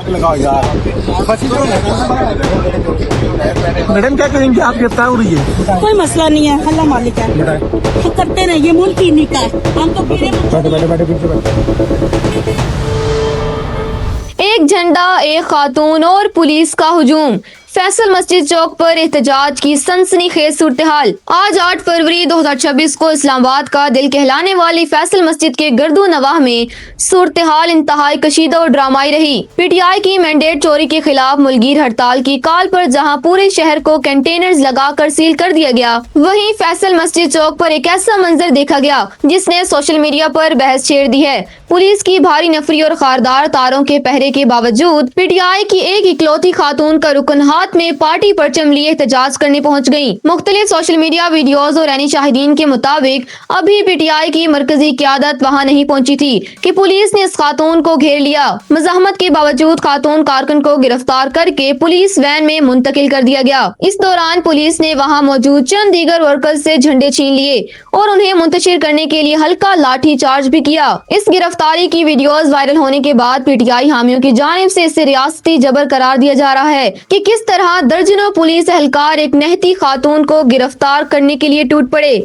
लगाओ यार। मैडम क्या कहेंगे, आप गिरफ्तार हो रही है? कोई मसला नहीं है, अल्लाह मालिक है, हम करते नहीं, ये मुल्क ही नहीं का है, हम तो एक झंडा, एक खातून और पुलिस का हुजूम। फैसल मस्जिद चौक पर एहतजाज की सनसनीखेज सूरत-ए-हाल। आज 8 फरवरी 2026 को इस्लामाबाद का दिल कहलाने वाली फैसल मस्जिद के गर्दो नवाह में सूरत-ए-हाल इंतहाई कशीदा और ड्रामाई रही। पीटीआई की मैंडेट चोरी के खिलाफ मुलगीर हड़ताल की काल पर जहां पूरे शहर को कंटेनर्स लगाकर सील कर दिया गया, वहीं फैसल मस्जिद चौक पर एक ऐसा मंजर देखा गया जिसने सोशल मीडिया पर बहस छेड़ दी है। पुलिस की भारी नफरी और खारदार तारों के पहरे के बावजूद पीटीआई की एक इकलौती खातून का रुकन हाथ में पार्टी परचम लिए एहतजाज करने पहुंच गयी। मुख्तलिफ सोशल मीडिया वीडियोज और ऐनी शाहिदीन के मुताबिक अभी पीटीआई की मरकजी क़यादत वहां नहीं पहुंची थी कि पुलिस ने इस खातून को घेर लिया। मज़ाहमत के बावजूद खातून कारकुन को गिरफ्तार करके पुलिस वैन में मुंतकिल कर दिया गया। इस दौरान पुलिस ने वहां मौजूद चंद दीगर वर्कर्स से झंडे छीन लिए और उन्हें मुंतशिर करने के लिए हल्का लाठी चार्ज भी किया। इस गिरफ्तारी की वीडियोज वायरल होने के बाद पीटीआई हामियों की जानिब से इसे रियासती जबर करार दिया जा रहा है कि किस तरह दर्जनों पुलिस एहलकार एक नहती खातून को गिरफ्तार करने के लिए टूट पड़े।